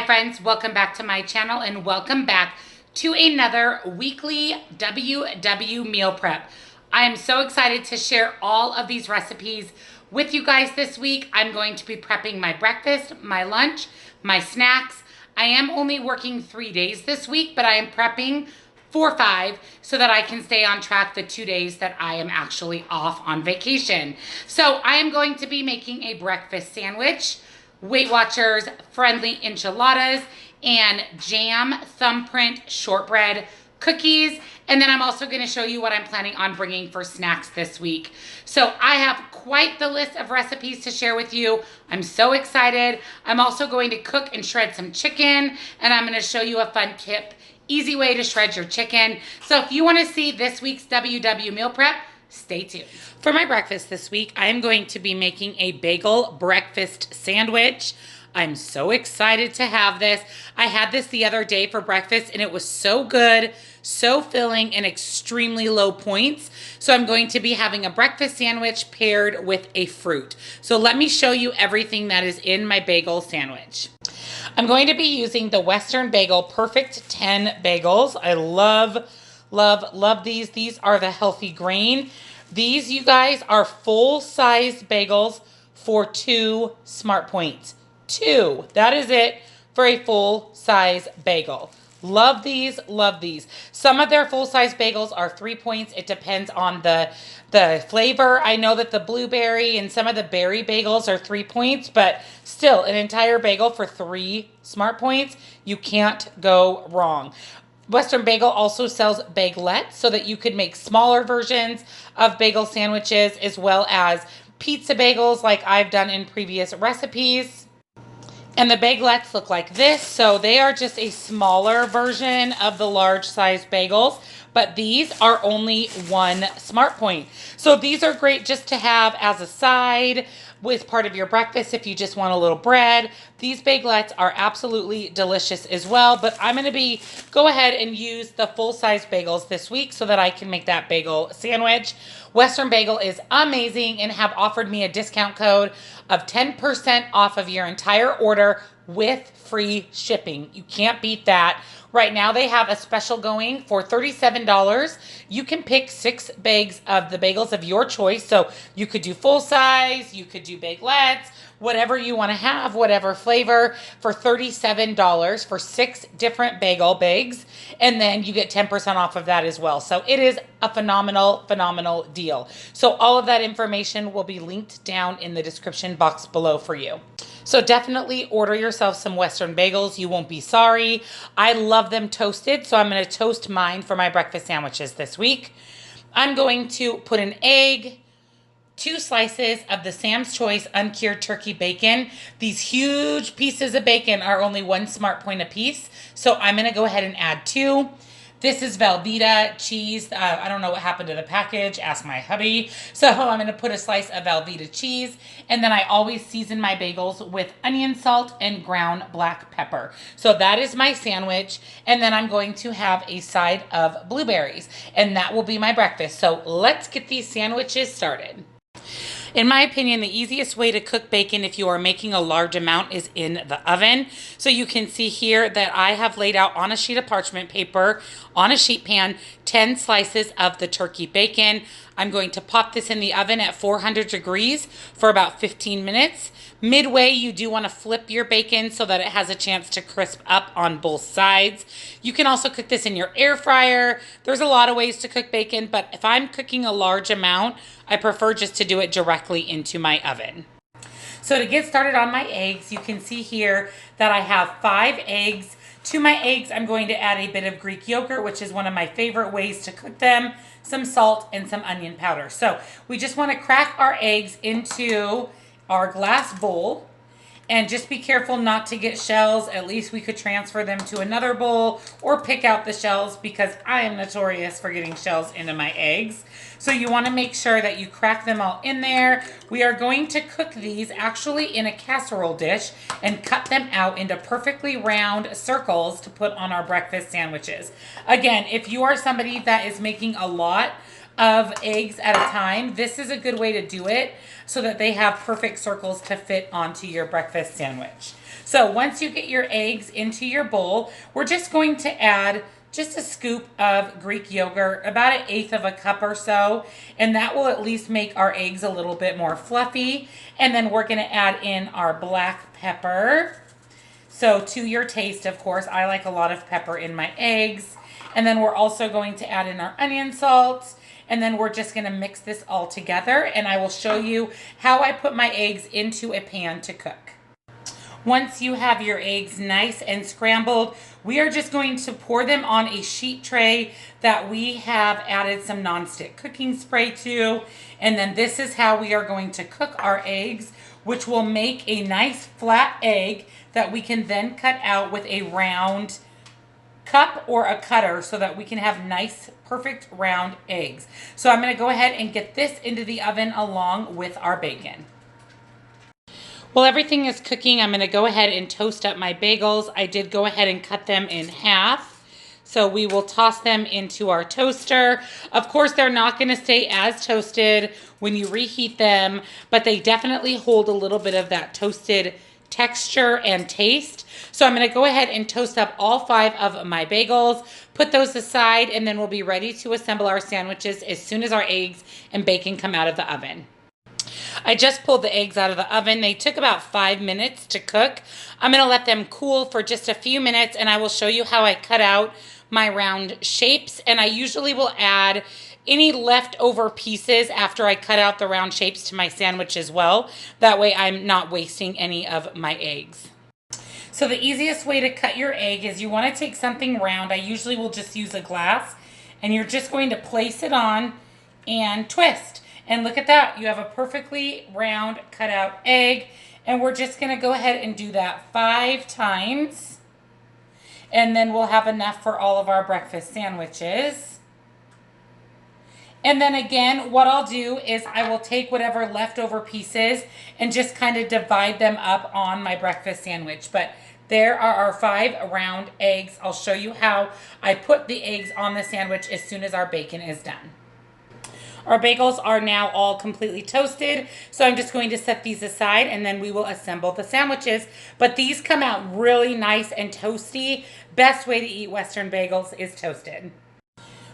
friends, welcome back to my channel and welcome back to another weekly WW meal prep. I am so excited to share all of these recipes with you guys this week. I'm going to be prepping my breakfast, my lunch, my snacks. I am only working 3 days this week, but I am prepping for 5 so that I can stay on track the 2 days that I am actually off on vacation. So I am going to be making a breakfast sandwich, Weight Watchers friendly enchiladas, and jam thumbprint shortbread cookies. And then I'm also going to show you what I'm planning on bringing for snacks this week. So I have quite the list of recipes to share with you. I'm so excited. I'm also going to cook and shred some chicken, and I'm going to show you a fun tip, easy way to shred your chicken. So if you want to see this week's WW meal prep, stay tuned. For my breakfast this week, I am going to be making a bagel breakfast sandwich. I'm so excited to have this. I had this the other day for breakfast and it was so good, so filling, and extremely low points. So I'm going to be having a breakfast sandwich paired with a fruit. So let me show you everything that is in my bagel sandwich. I'm going to be using the Western Bagel Perfect 10 bagels. I love these. These are the healthy grain. These, you guys, are full-size bagels for 2 smart points. 2. That is it for a full-size bagel. Love these, love these. Some of their full-size bagels are 3 points. It depends on the flavor. I know that the blueberry and some of the berry bagels are 3 points, but still, an entire bagel for 3 smart points. You can't go wrong. Western Bagel also sells bagelettes so that you could make smaller versions of bagel sandwiches, as well as pizza bagels like I've done in previous recipes. And the bagelettes look like this. So they are just a smaller version of the large size bagels, but these are only 1 smart point. So these are great just to have as a side with part of your breakfast if you just want a little bread. These bagelettes are absolutely delicious as well, but I'm going to go ahead and use the full-size bagels this week so that I can make that bagel sandwich. Western Bagel is amazing and have offered me a discount code of 10% off of your entire order with free shipping. You can't beat that. Right now they have a special going for $37. You can pick 6 bags of the bagels of your choice. So you could do full size, you could do bagelettes, whatever you want to have, whatever flavor, for $37 for 6 different bagel bags. And then you get 10% off of that as well. So it is a phenomenal deal. So all of that information will be linked down in the description box below for you. So definitely order yourself some Western bagels. You won't be sorry. I love them toasted, so I'm going to toast mine for my breakfast sandwiches this week. I'm going to put an egg, 2 slices of the Sam's Choice uncured turkey bacon. These huge pieces of bacon are only 1 smart point a piece, so I'm going to go ahead and add 2. This is Velveeta cheese. I don't know what happened to the package. Ask my hubby. So I'm going to put a slice of Velveeta cheese. And then I always season my bagels with onion salt and ground black pepper. So that is my sandwich. And then I'm going to have a side of blueberries. And that will be my breakfast. So let's get these sandwiches started. In my opinion, the easiest way to cook bacon if you are making a large amount is in the oven. So you can see here that I have laid out on a sheet of parchment paper, on a sheet pan, 10 slices of the turkey bacon. I'm going to pop this in the oven at 400 degrees for about 15 minutes. Midway, you do want to flip your bacon so that it has a chance to crisp up on both sides. You can also cook this in your air fryer. There's a lot of ways to cook bacon, but if I'm cooking a large amount, I prefer just to do it directly into my oven. So to get started on my eggs, you can see here that I have 5 eggs. To my eggs, I'm going to add a bit of Greek yogurt, which is one of my favorite ways to cook them, some salt, and some onion powder. So we just want to crack our eggs into our glass bowl. And just be careful not to get shells. At least we could transfer them to another bowl or pick out the shells, because I am notorious for getting shells into my eggs. So you want to make sure that you crack them all in there. We are going to cook these actually in a casserole dish and cut them out into perfectly round circles to put on our breakfast sandwiches. Again, if you are somebody that is making a lot of eggs at a time. This is a good way to do it so that they have perfect circles to fit onto your breakfast sandwich. So once you get your eggs into your bowl, we're just going to add just a scoop of Greek yogurt, about 1/8 of a cup or so, and that will at least make our eggs a little bit more fluffy. And then we're going to add in our black pepper. So to your taste, of course, I like a lot of pepper in my eggs. And then we're also going to add in our onion salt. And then we're just going to mix this all together. And I will show you how I put my eggs into a pan to cook. Once you have your eggs nice and scrambled, we are just going to pour them on a sheet tray that we have added some nonstick cooking spray to. And then this is how we are going to cook our eggs, which will make a nice flat egg that we can then cut out with a round cup or a cutter so that we can have nice, perfect round eggs. So I'm going to go ahead and get this into the oven along with our bacon. While everything is cooking, I'm going to go ahead and toast up my bagels. I did go ahead and cut them in half. So we will toss them into our toaster. Of course, they're not going to stay as toasted when you reheat them, but they definitely hold a little bit of that toasted texture and taste. So I'm going to go ahead and toast up all 5 of my bagels, put those aside, and then we'll be ready to assemble our sandwiches as soon as our eggs and bacon come out of the oven. I just pulled the eggs out of the oven. They took about 5 minutes to cook. I'm going to let them cool for just a few minutes, and I will show you how I cut out my round shapes. And I usually will add any leftover pieces after I cut out the round shapes to my sandwich as well. That way I'm not wasting any of my eggs. So the easiest way to cut your egg is you want to take something round. I usually will just use a glass, and you're just going to place it on and twist. And look at that, you have a perfectly round cut out egg. And we're just going to go ahead and do that 5 times. And then we'll have enough for all of our breakfast sandwiches. And then again, what I'll do is I will take whatever leftover pieces and just kind of divide them up on my breakfast sandwich. But there are our 5 round eggs. I'll show you how I put the eggs on the sandwich as soon as our bacon is done. Our bagels are now all completely toasted, so I'm just going to set these aside and then we will assemble the sandwiches. But these come out really nice and toasty. Best way to eat Western bagels is toasted.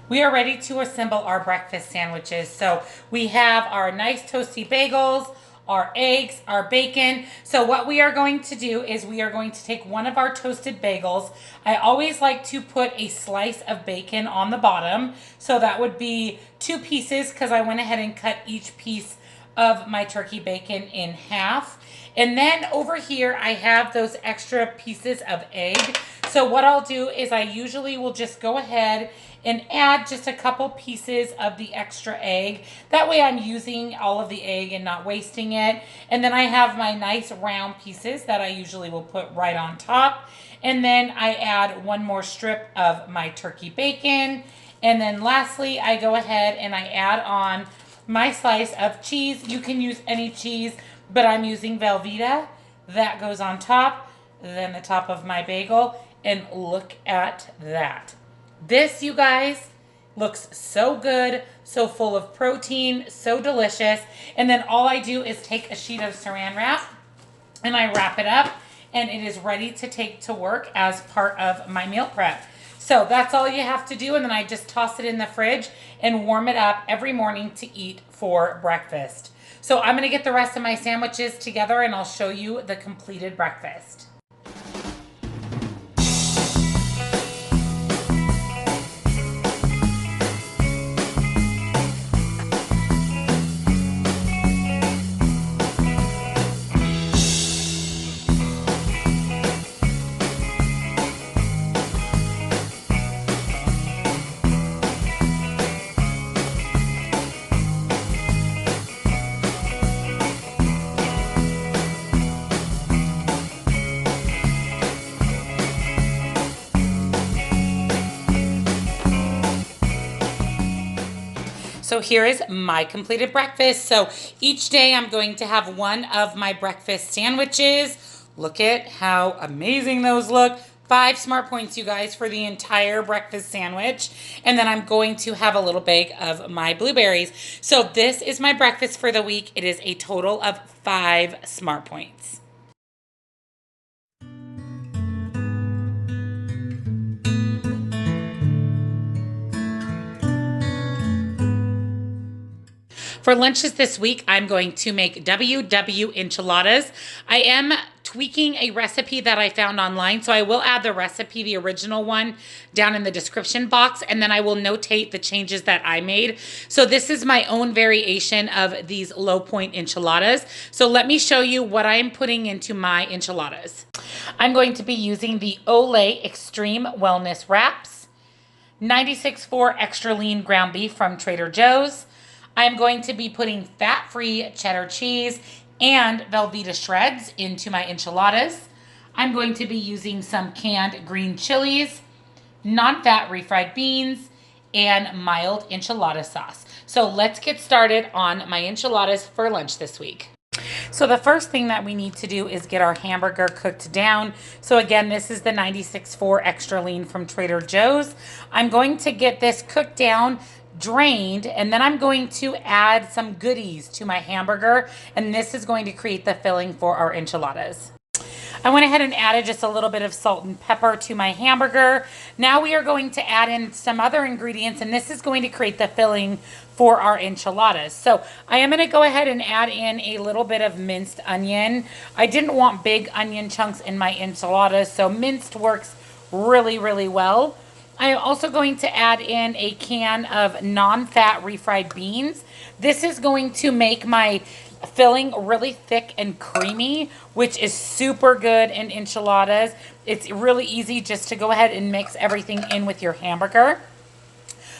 We are ready to assemble our breakfast sandwiches. So we have our nice toasty bagels, our eggs, our bacon. So what we are going to do is we are going to take one of our toasted bagels. I always like to put a slice of bacon on the bottom. So that would be 2 pieces because I went ahead and cut each piece of my turkey bacon in half. And then over here, I have those extra pieces of egg. So what I'll do is I usually will just go ahead and add just a couple pieces of the extra egg. That way I'm using all of the egg and not wasting it. And then I have my nice round pieces that I usually will put right on top. And then I add 1 more strip of my turkey bacon. And then lastly, I go ahead and I add on my slice of cheese. You can use any cheese, but I'm using Velveeta. That goes on top, then the top of my bagel. And look at that. This, you guys, looks so good, so full of protein, so delicious. And then all I do is take a sheet of saran wrap and I wrap it up and it is ready to take to work as part of my meal prep. So that's all you have to do. And then I just toss it in the fridge and warm it up every morning to eat for breakfast. So I'm going to get the rest of my sandwiches together and I'll show you the completed breakfast. So here is my completed breakfast. So each day I'm going to have one of my breakfast sandwiches. Look at how amazing those look. 5 smart points, you guys, for the entire breakfast sandwich. And then I'm going to have a little bag of my blueberries. So this is my breakfast for the week. It is a total of 5 smart points. For lunches this week, I'm going to make WW enchiladas. I am tweaking a recipe that I found online, so I will add the recipe, the original one, down in the description box, and then I will notate the changes that I made. So this is my own variation of these low point enchiladas. So let me show you what I'm putting into my enchiladas. I'm going to be using the Olay Extreme Wellness Wraps, 96.4 extra lean ground beef from Trader Joe's. I'm going to be putting fat-free cheddar cheese and Velveeta Shreds into my enchiladas. I'm going to be using some canned green chilies, non-fat refried beans, and mild enchilada sauce. So let's get started on my enchiladas for lunch this week. So the first thing that we need to do is get our hamburger cooked down. So again, this is the 96.4 extra lean from Trader Joe's. I'm going to get this cooked down, drained, and then I'm going to add some goodies to my hamburger, and this is going to create the filling for our enchiladas. I went ahead and added just a little bit of salt and pepper to my hamburger. Now we are going to add in some other ingredients, and this is going to create the filling for our enchiladas. So I am going to go ahead and add in a little bit of minced onion. I didn't want big onion chunks in my enchiladas, so minced works really, really well. I am also going to add in a can of non-fat refried beans. This is going to make my filling really thick and creamy, which is super good in enchiladas. It's really easy just to go ahead and mix everything in with your hamburger.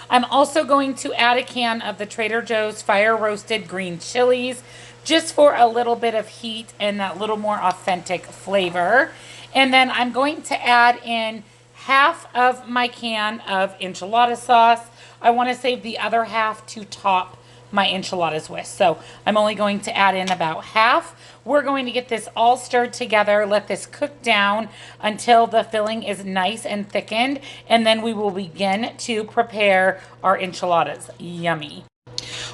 I'm also going to add a can of the Trader Joe's fire roasted green chilies, just for a little bit of heat and that little more authentic flavor. And then I'm going to add in half of my can of enchilada sauce. I want to save the other half to top my enchiladas with. So I'm only going to add in about half. We're going to get this all stirred together, let this cook down until the filling is nice and thickened, and then we will begin to prepare our enchiladas. Yummy.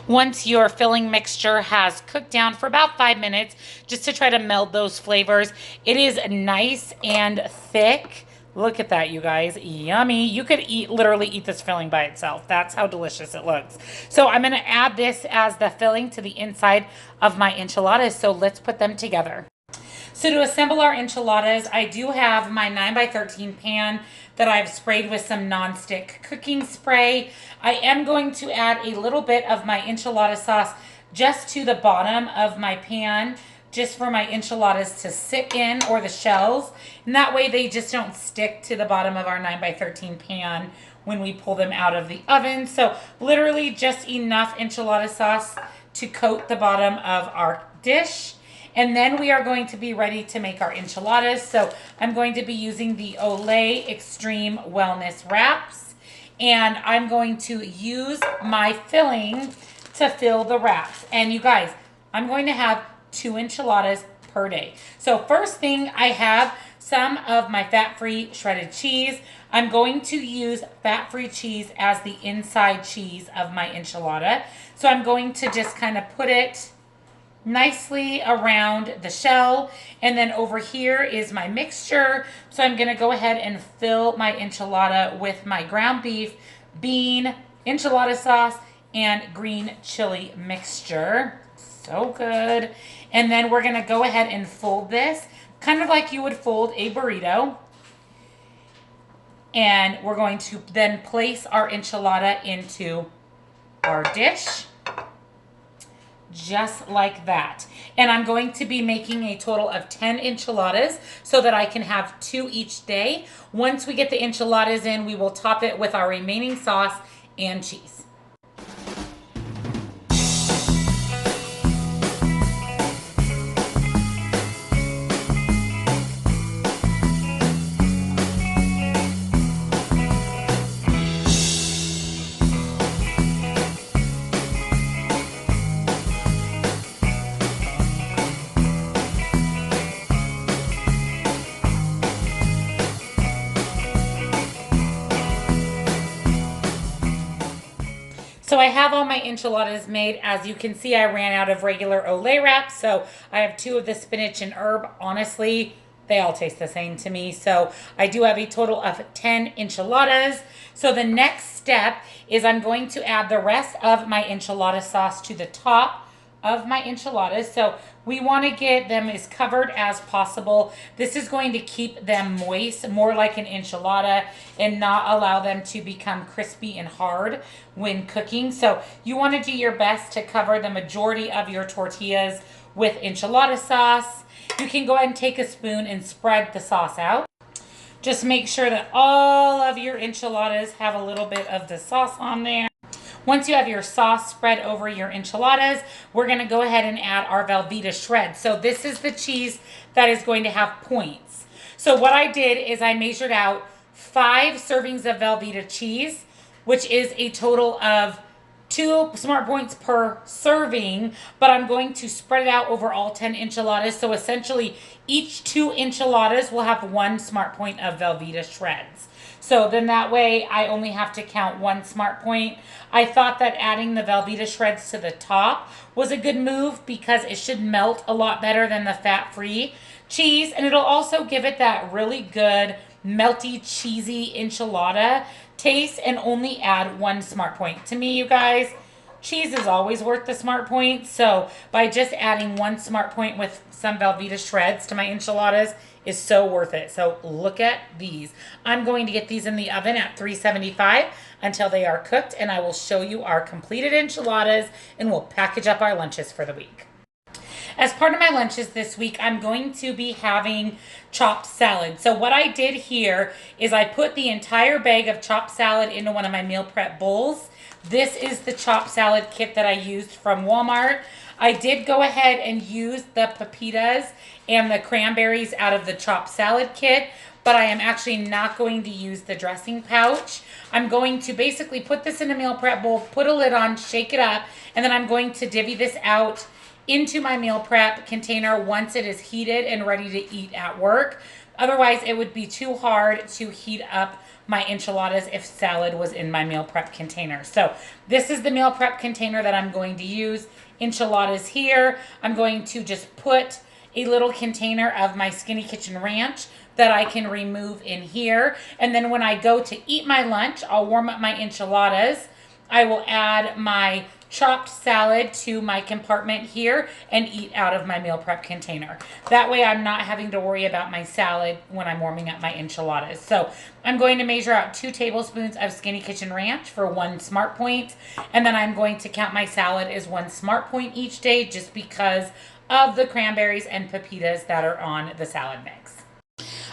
Once your filling mixture has cooked down for about 5 minutes, just to try to meld those flavors, it is nice and thick. Look at that, you guys. Yummy. You could literally eat this filling by itself. That's how delicious it looks. So I'm going to add this as the filling to the inside of my enchiladas. So let's put them together. So to assemble our enchiladas, I do have my 9x13 pan that I've sprayed with some nonstick cooking spray. I am going to add a little bit of my enchilada sauce just to the bottom of my pan, just for my enchiladas to sit in, or the shells, and that way they just don't stick to the bottom of our 9x13 pan when we pull them out of the oven. So literally just enough enchilada sauce to coat the bottom of our dish, and then we are going to be ready to make our enchiladas. So I'm going to be using the Olay Extreme Wellness Wraps, and I'm going to use my filling to fill the wraps. And you guys, I'm going to have 2 enchiladas per day. So first thing, I have some of my fat-free shredded cheese. I'm going to use fat-free cheese as the inside cheese of my enchilada. So I'm going to just kind of put it nicely around the shell, and then over here is my mixture. So I'm going to go ahead and fill my enchilada with my ground beef, bean, enchilada sauce, and green chili mixture. So good. And then we're going to go ahead and fold this kind of like you would fold a burrito. And we're going to then place our enchilada into our dish, just like that. And I'm going to be making a total of 10 enchiladas so that I can have 2 each day. Once we get the enchiladas in, we will top it with our remaining sauce and cheese. So I have all my enchiladas made. As you can see, I ran out of regular Olay wrap, so I have 2 of the spinach and herb. Honestly, they all taste the same to me. So I do have a total of 10 enchiladas. So the next step is I'm going to add the rest of my enchilada sauce to the top of my enchiladas. So we want to get them as covered as possible. This is going to keep them moist, more like an enchilada, and not allow them to become crispy and hard when cooking. So you want to do your best to cover the majority of your tortillas with enchilada sauce. You can go ahead and take a spoon and spread the sauce out. Just make sure that all of your enchiladas have a little bit of the sauce on there. Once you have your sauce spread over your enchiladas, we're going to go ahead and add our Velveeta Shreds. So this is the cheese that is going to have points. So what I did is I measured out 5 servings of Velveeta cheese, which is a total of 2 smart points per serving, but I'm going to spread it out over all 10 enchiladas. So essentially each 2 enchiladas will have 1 smart point of Velveeta Shreds. So then that way I only have to count 1 smart point. I thought that adding the Velveeta Shreds to the top was a good move because it should melt a lot better than the fat-free cheese. And it'll also give it that really good melty, cheesy enchilada taste and only add 1 smart point. To me, you guys, cheese is always worth the smart point. So by just adding 1 smart point with some Velveeta Shreds to my enchiladas is so worth it. So look at these. I'm going to get these in the oven at 375 until they are cooked, and I will show you our completed enchiladas and we'll package up our lunches for the week. As part of my lunches this week, I'm going to be having chopped salad. So what I did here is I put the entire bag of chopped salad into one of my meal prep bowls. This is the chopped salad kit that I used from Walmart. I did go ahead and use the pepitas and the cranberries out of the chopped salad kit, but I am actually not going to use the dressing pouch. I'm going to basically put this in a meal prep bowl, put a lid on, shake it up, and then I'm going to divvy this out into my meal prep container once it is heated and ready to eat at work. Otherwise, it would be too hard to heat up my enchiladas if salad was in my meal prep container. So this is the meal prep container that I'm going to use. Enchiladas here. I'm going to just put a little container of my Skinny Kitchen Ranch that I can remove in here. And then when I go to eat my lunch, I'll warm up my enchiladas. I will add my chopped salad to my compartment here and eat out of my meal prep container. That way I'm not having to worry about my salad when I'm warming up my enchiladas. So I'm going to measure out 2 tablespoons of Skinny Kitchen Ranch for 1 smart point. And then I'm going to count my salad as 1 smart point each day just because of the cranberries and pepitas that are on the salad mix.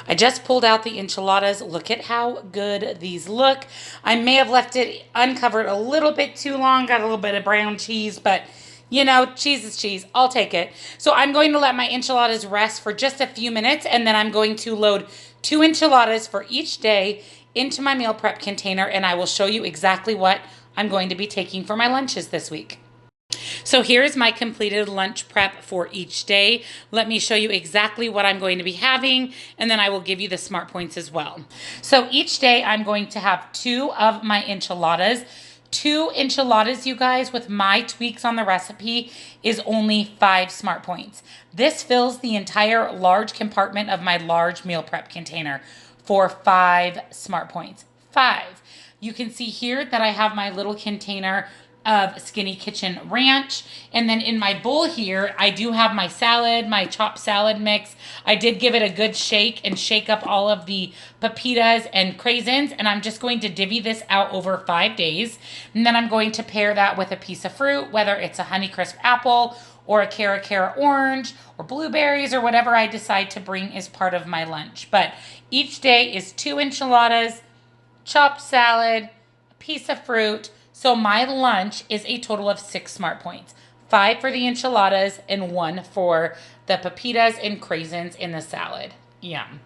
I just pulled out the enchiladas. Look at how good these look. I may have left it uncovered a little bit too long. Got a little bit of brown cheese, but you know, cheese is cheese. I'll take it. So I'm going to let my enchiladas rest for just a few minutes, and then I'm going to load 2 enchiladas for each day into my meal prep container, and I will show you exactly what I'm going to be taking for my lunches this week. So here's my completed lunch prep for each day. Let me show you exactly what I'm going to be having, and then I will give you the smart points as well. So each day I'm going to have 2 of my enchiladas. 2 enchiladas, you guys, with my tweaks on the recipe is only 5 smart points. This fills the entire large compartment of my large meal prep container for 5 smart points. 5. You can see here that I have my little container of Skinny Kitchen Ranch. And then in my bowl here, I do have my salad, my chopped salad mix. I did give it a good shake and shake up all of the pepitas and craisins. And I'm just going to divvy this out over 5 days. And then I'm going to pair that with a piece of fruit, whether it's a Honeycrisp apple or a Cara orange or blueberries or whatever I decide to bring as part of my lunch. But each day is 2 enchiladas, chopped salad, a piece of fruit. So my lunch is a total of 6 smart points. 5 for the enchiladas and 1 for the pepitas and craisins in the salad. Yum.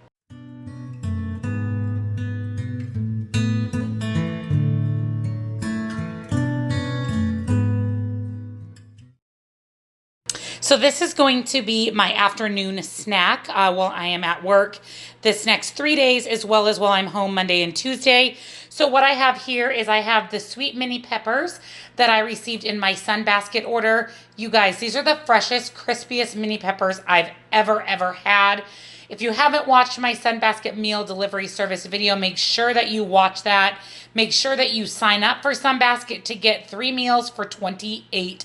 So this is going to be my afternoon snack while I am at work this next 3 days, as well as while I'm home Monday and Tuesday. So what I have here is I have the sweet mini peppers that I received in my Sunbasket order. You guys, these are the freshest, crispiest mini peppers I've ever had. If you haven't watched my Sunbasket meal delivery service video, make sure that you watch that. Make sure that you sign up for Sunbasket to get 3 meals for $28.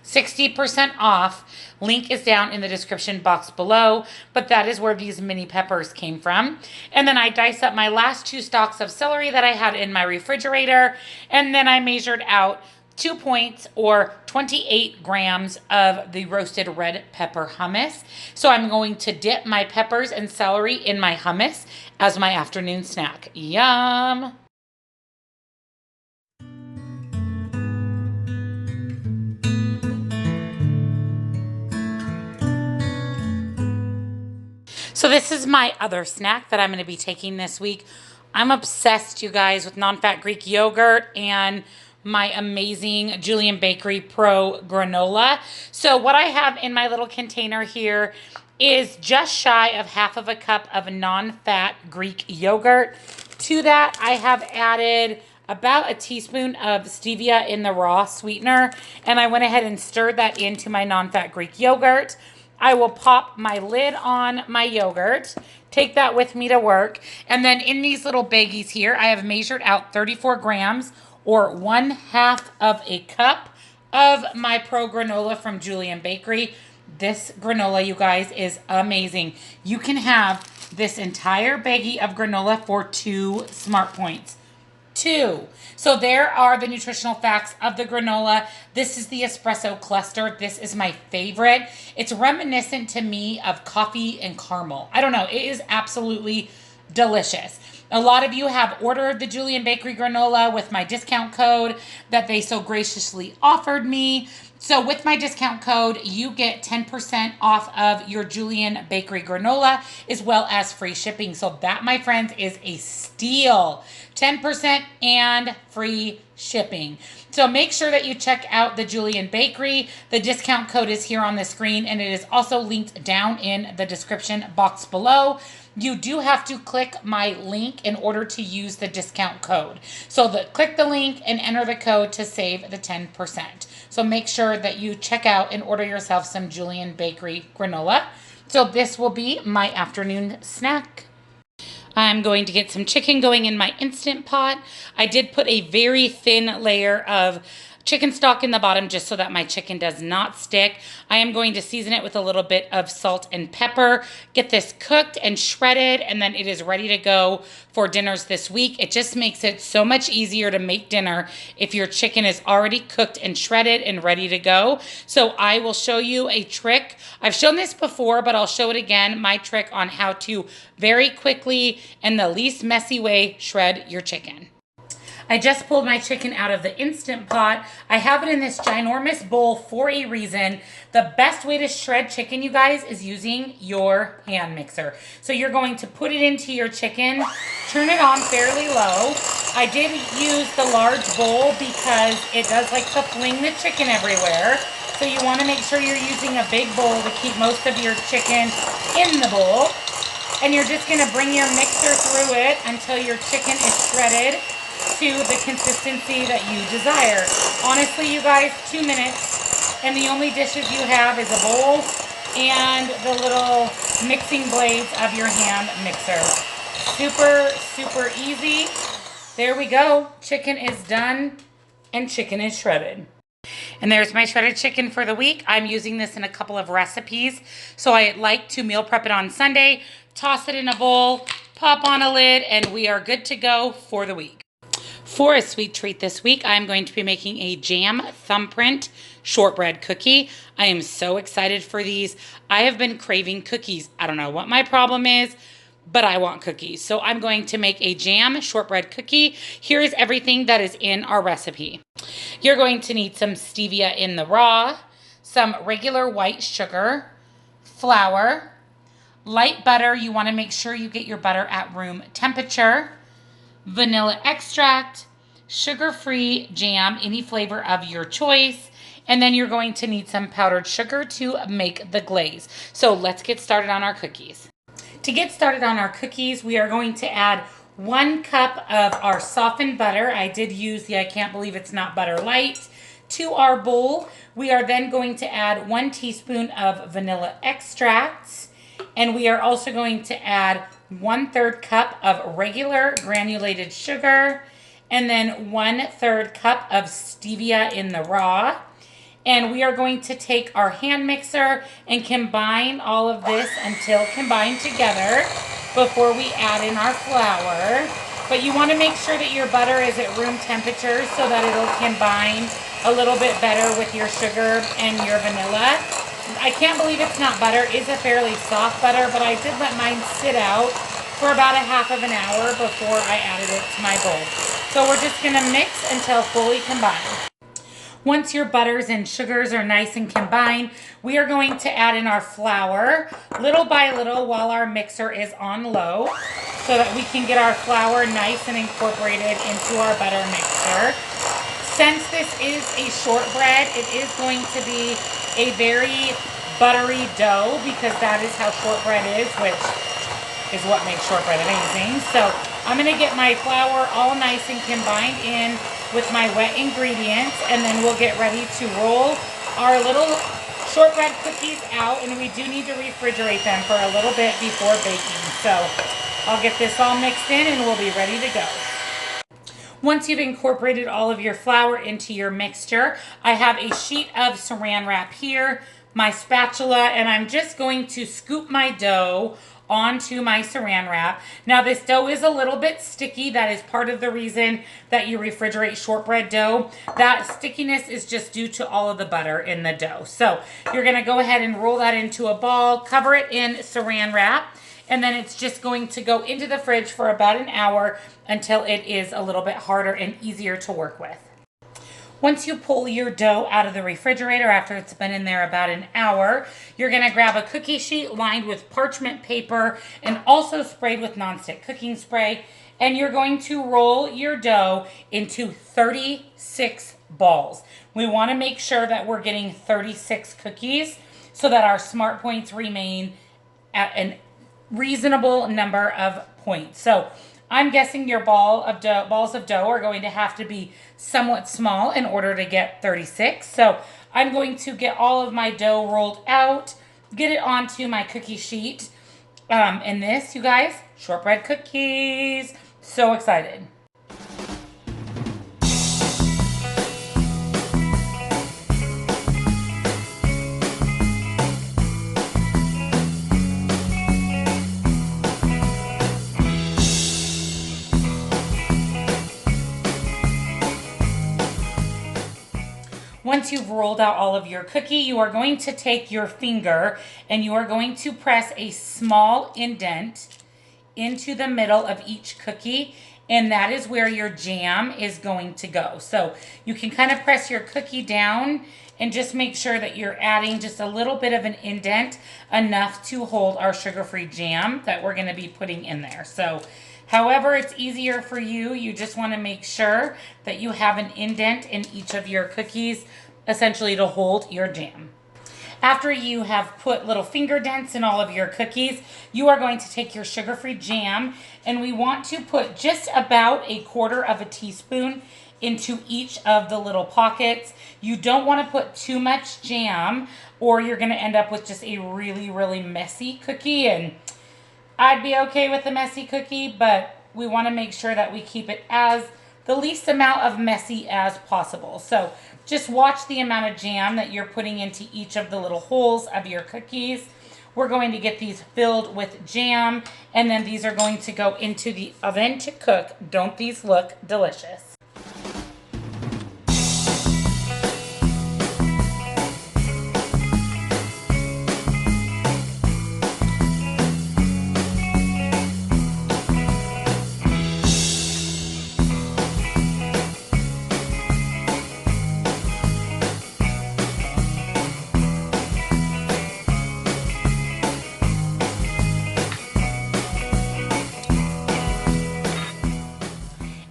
60% off. Link is down in the description box below, but that is where these mini peppers came from. And then I diced up my last 2 stalks of celery that I had in my refrigerator, and then I measured out 2 points or 28 grams of the roasted red pepper hummus. So I'm going to dip my peppers and celery in my hummus as my afternoon snack. Yum! So this is my other snack that I'm going to be taking this week. I'm obsessed, you guys, with non-fat Greek yogurt and my amazing Julian Bakery Pro granola. So what I have in my little container here is just shy of half of a cup of non-fat Greek yogurt. To that, I have added about a teaspoon of stevia in the raw sweetener, and I went ahead and stirred that into my non-fat Greek yogurt. I will pop my lid on my yogurt, take that with me to work, and then in these little baggies here, I have measured out 34 grams or 1/2 of a cup of my Pro granola from Julian Bakery. This granola, you guys, is amazing. You can have this entire baggie of granola for 2 smart points. 2. So there are the nutritional facts of the granola. This is the espresso cluster. This is my favorite. It's reminiscent to me of coffee and caramel. I don't know. It is absolutely delicious. A lot of you have ordered the Julian Bakery granola with my discount code that they so graciously offered me. So with my discount code, you get 10% off of your Julian Bakery granola, as well as free shipping. So that, my friends, is a steal. 10% and free shipping. So make sure that you check out the Julian Bakery. The discount code is here on the screen, and it is also linked down in the description box below. You do have to click my link in order to use the discount code. So click the link and enter the code to save the 10%. So make sure that you check out and order yourself some Julian Bakery granola. So this will be my afternoon snack. I'm going to get some chicken going in my Instant Pot. I did put a very thin layer of chicken stock in the bottom just so that my chicken does not stick. I am going to season it with a little bit of salt and pepper, get this cooked and shredded, and then it is ready to go for dinners this week. It just makes it so much easier to make dinner if your chicken is already cooked and shredded and ready to go. So I will show you a trick. I've shown this before, but I'll show it again, my trick on how to very quickly and the least messy way shred your chicken. I just pulled my chicken out of the Instant Pot. I have it in this ginormous bowl for a reason. The best way to shred chicken, you guys, is using your hand mixer. So you're going to put it into your chicken, turn it on fairly low. I did use the large bowl because it does like to fling the chicken everywhere. So you want to make sure you're using a big bowl to keep most of your chicken in the bowl. And you're just going to bring your mixer through it until your chicken is shredded to the consistency that you desire. Honestly, you guys, 2 minutes, and the only dishes you have is a bowl and the little mixing blades of your hand mixer. Super, super easy. There we go. Chicken is done and chicken is shredded. And there's my shredded chicken for the week. I'm using this in a couple of recipes. So I like to meal prep it on Sunday, toss it in a bowl, pop on a lid, and we are good to go for the week. For a sweet treat this week, I'm going to be making a jam thumbprint shortbread cookie. I am so excited for these. I have been craving cookies. I don't know what my problem is, but I want cookies. So I'm going to make a jam shortbread cookie. Here is everything that is in our recipe. You're going to need some stevia in the raw, some regular white sugar, flour, light butter. You want to make sure you get your butter at room temperature, vanilla extract, sugar-free jam, any flavor of your choice, And then you're going to need some powdered sugar to make the glaze. So let's get started on our cookies. To get started on our cookies, we are going to add 1 cup of our softened butter. I did use the I Can't Believe It's Not Butter Light to our bowl. We are then going to add 1 teaspoon of vanilla extract. And we are also going to add 1/3 cup of regular granulated sugar. And then 1/3 cup of stevia in the raw. And we are going to take our hand mixer and combine all of this until combined together before we add in our flour. But you want to make sure that your butter is at room temperature so that it'll combine a little bit better with your sugar and your vanilla. I Can't Believe It's Not Butter is a fairly soft butter, but I did let mine sit out for about a half of an hour before I added it to my bowl. So we're just going to mix until fully combined. Once your butters and sugars are nice and combined, we are going to add in our flour little by little while our mixer is on low so that we can get our flour nice and incorporated into our butter mixture. Since this is a shortbread, it is going to be a very buttery dough because that is how shortbread is, which is what makes shortbread amazing. So I'm going to get my flour all nice and combined in with my wet ingredients, and then we'll get ready to roll our little shortbread cookies out, and we do need to refrigerate them for a little bit before baking. So I'll get this all mixed in and we'll be ready to go. Once you've incorporated all of your flour into your mixture, I have a sheet of saran wrap here, my spatula, and I'm just going to scoop my dough onto my saran wrap. Now this dough is a little bit sticky. That is part of the reason that you refrigerate shortbread dough. That stickiness is just due to all of the butter in the dough. So you're gonna go ahead and roll that into a ball, cover it in saran wrap, and then it's just going to go into the fridge for about an hour until it is a little bit harder and easier to work with. Once you pull your dough out of the refrigerator after it's been in there about an hour, you're going to grab a cookie sheet lined with parchment paper and also sprayed with nonstick cooking spray, and you're going to roll your dough into 36 balls. We want to make sure that we're getting 36 cookies so that our smart points remain at a reasonable number of points. So I'm guessing your balls of dough are going to have to be somewhat small in order to get 36. So I'm going to get all of my dough rolled out, get it onto my cookie sheet. And this, you guys, shortbread cookies. So excited. Once you've rolled out all of your cookie, you are going to take your finger and you are going to press a small indent into the middle of each cookie, and that is where your jam is going to go. So you can kind of press your cookie down and just make sure that you're adding just a little bit of an indent, enough to hold our sugar-free jam that we're going to be putting in there. So however it's easier for you, you just want to make sure that you have an indent in each of your cookies, essentially to hold your jam. After you have put little finger dents in all of your cookies, you are going to take your sugar-free jam, and we want to put just about 1/4 teaspoon into each of the little pockets. You don't want to put too much jam or you're going to end up with just a really, really messy cookie, and I'd be okay with a messy cookie, but we want to make sure that we keep it as the least amount of messy as possible. So just watch the amount of jam that you're putting into each of the little holes of your cookies. We're going to get these filled with jam, and then these are going to go into the oven to cook. Don't these look delicious?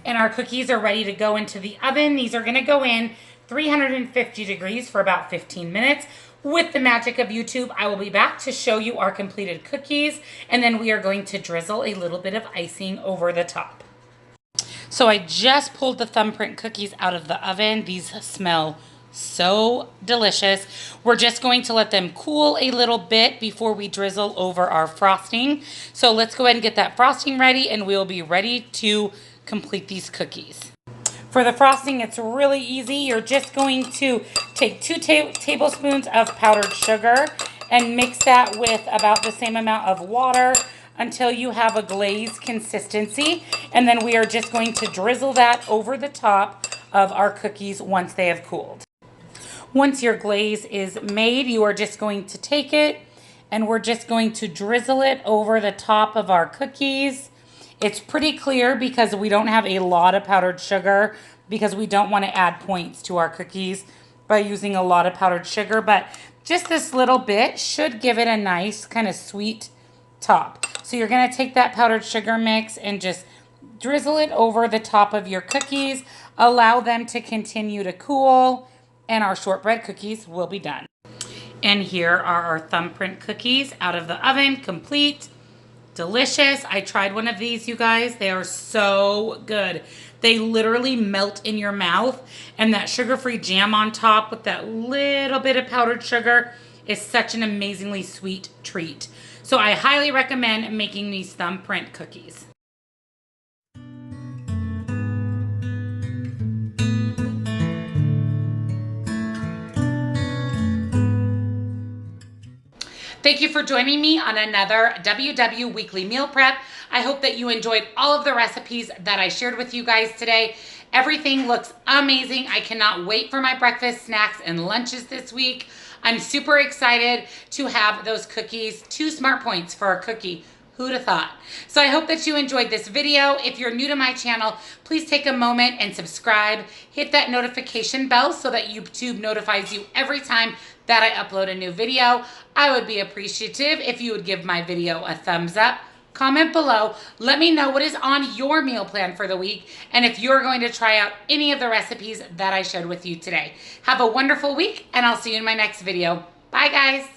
And our cookies are ready to go into the oven. These are going to go in 350 degrees for about 15 minutes. With the magic of YouTube, I will be back to show you our completed cookies, and then we are going to drizzle a little bit of icing over the top. So I just pulled the Thumbprint cookies out of the oven. These smell so delicious. We're just going to let them cool a little bit before we drizzle over our frosting. So let's go ahead and get that frosting ready, and we'll be ready to complete these cookies. For the frosting, it's really easy. You're just going to take 2 tablespoons of powdered sugar and mix that with about the same amount of water until you have a glaze consistency. And then we are just going to drizzle that over the top of our cookies once they have cooled. Once your glaze is made, you are just going to take it and we're just going to drizzle it over the top of our cookies. It's pretty clear because we don't have a lot of powdered sugar, because we don't want to add points to our cookies by using a lot of powdered sugar, but just this little bit should give it a nice kind of sweet top. So you're going to take that powdered sugar mix and just drizzle it over the top of your cookies. Allow them to continue to cool, and our shortbread cookies will be done. And here are our Thumbprint cookies out of the oven, complete. Delicious. I tried one of these, you guys. They are so good. They literally melt in your mouth, and that sugar-free jam on top with that little bit of powdered sugar is such an amazingly sweet treat. So I highly recommend making these Thumbprint cookies. Thank you for joining me on another WW Weekly Meal Prep. I hope that you enjoyed all of the recipes that I shared with you guys today. Everything looks amazing. I cannot wait for my breakfast, snacks, and lunches this week. I'm super excited to have those cookies. 2 smart points for a cookie. Who'd have thought? So I hope that you enjoyed this video. If you're new to my channel, please take a moment and subscribe. Hit that notification bell so that YouTube notifies you every time that I upload a new video. I would be appreciative if you would give my video a thumbs up. Comment below. Let me know what is on your meal plan for the week, and if you're going to try out any of the recipes that I shared with you today. Have a wonderful week, and I'll see you in my next video. Bye, guys.